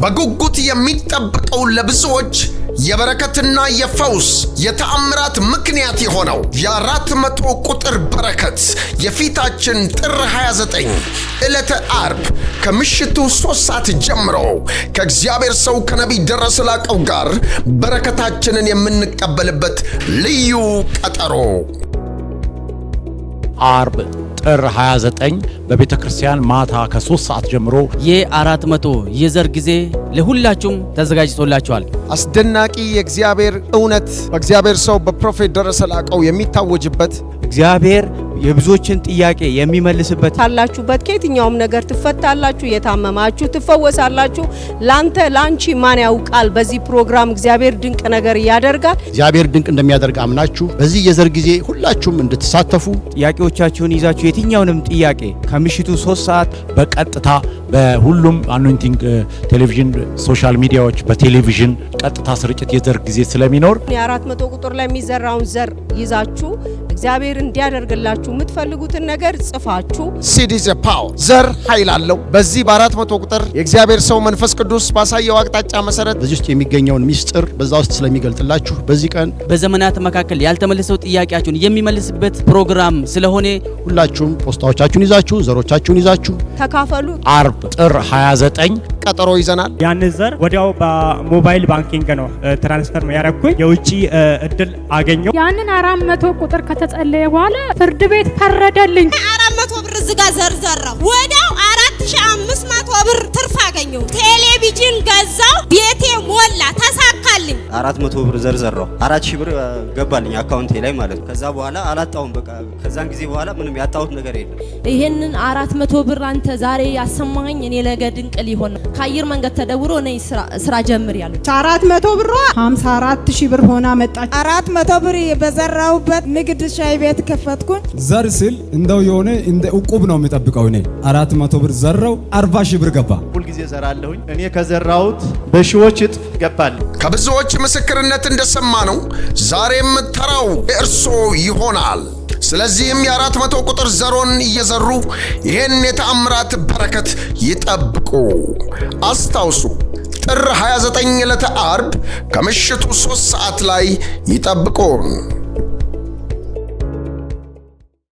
በጉጉት የሚጠበቀው ለብዙዎች የበረከትና የፈውስ የተአምራት ምክንያት የሆነው የ400 ቁጥር በረከት የፊታችን ጥር 29 ዕለተ ዓርብ ከምሽቱ 3 ሰዓት ጀምሮ ከእግዚአብሔር ሰው ከነቢይ ደረሰ ላቀው ጋር በረከታችንን የምንቀበልበት ልዩ ቀጠሮ። ዓርብ ጥር 29 በቤተ ክርስቲያን ማታ ከ3 ሰዓት ጀምሮ የ400 የዘር ጊዜ ለሁላችሁም ተዘጋጅቶላችኋል። አስደናቂ የእግዚአብሔር እውነት በእግዚአብሔር ሰው በፕሮፌት ደረሰ ላቀው የሚታወጅበት እግዚአብሔር የብዙዎችን ጥያቄ የሚመልስበት ታላችሁበት ከየትኛውም ነገር ትፈታላችሁ፣ የታመማችሁ ትፈወሳላችሁ። ላንቺ ማን ያውቃል? በዚህ ፕሮግራም እግዚአብሔር ድንቅ ነገር ያደርጋል። እግዚአብሔር ድንቅ እንደሚያደርግ አምናችሁ በዚህ የዘር ጊዜ ሁላችሁም እንድትሳተፉ ጥያቄዎቻችሁን ይዛችሁ የትኛውንም ጥያቄ ከምሽቱ 3 ሰዓት በቀጥታ በሁሉም አኖይንቲንግ ቴሌቪዥን ሶሻል ሚዲያዎች በቴሌቪዥን ቀጥታ ስርጭት የዘር ጊዜ ስለሚኖር የ400 ቁጥር ላይ የሚዘራውን ዘር ይዛችሁ እግዚአብሔር እንዲያደርግላችሁ የምትፈልጉትን ነገር ጽፋችሁ ሲድ ኢዝ ፓወር ዘር ኃይል አለው። በዚህ በ400 ቁጥር የእግዚአብሔር ሰው መንፈስ ቅዱስ ባሳየው አቅጣጫ መሰረት በዚህ ውስጥ የሚገኘውን ሚስጥር በዛ ውስጥ ስለሚገልጥላችሁ በዚህ ቀን በዘመናት መካከል ያልተመለሰው ጥያቄያችሁን የሚመልስበት ፕሮግራም ስለሆነ ሁላችሁም ፖስታዎቻችሁን ይዛችሁ ዘሮቻችሁን ይዛችሁ ተካፈሉ። ዓርብ ጥር 29 ቀጠሮ ይዘናል። ያን ዘር ወዲያው በሞባይል ባንኪንግ ነው ትራንስፈር ያረኩኝ። የውጪ እድል አገኘው። ያንን 400 ቁጥር ከተጸለየ በኋላ ፍርድ ቤት ፈረደልኝ። 400 ብር ዝጋ ዘርዘራው ወዲያው 4500 ብር ትርፍ አገኘው። ቴሌቪዥን ገዛው፣ ቤቴ ሞላ፣ ተሳካልኝ። 400 ብር ዘርዘራው 4000 ብር ገባልኝ አካውንቴ ላይ ማለት ነው። ከዛ በኋላ አላጣውም። በቃ ከዛን ጊዜ በኋላ ምንም ያጣሁት ነገር የለም። ይሄንን 400 ብር አንተ ዛሬ ያሰማኸኝ እኔ ለገ ድንቅ ሊሆን ከአየር መንገድ ተደውሮ እኔ ስራ ጀምር ያሉ 400 ብር 54000 ብር ሆና መጣች። 400 ብር በዘራውበት ንግድ ሻይ ቤት ከፈትኩኝ። ዘር ስል እንደው የሆነ እንደ ዕቁብ ነው የሚጠብቀው። እኔ 400 ብር ዘራው 40,000 ብር ገባ። ሁል ጊዜ ዘራለሁኝ። እኔ ከዘራሁት በሺዎች እጥፍ ገባል። ከብዙዎች ምስክርነት እንደሰማነው ዛሬም ተራው እርሶ ይሆናል። ስለዚህም የ400 ቁጥር ዘሮን እየዘሩ ይህን የተአምራት በረከት ይጠብቁ። አስታውሱ፣ ጥር 29 ዕለተ ዓርብ ከምሽቱ 3 ሰዓት ላይ ይጠብቁን።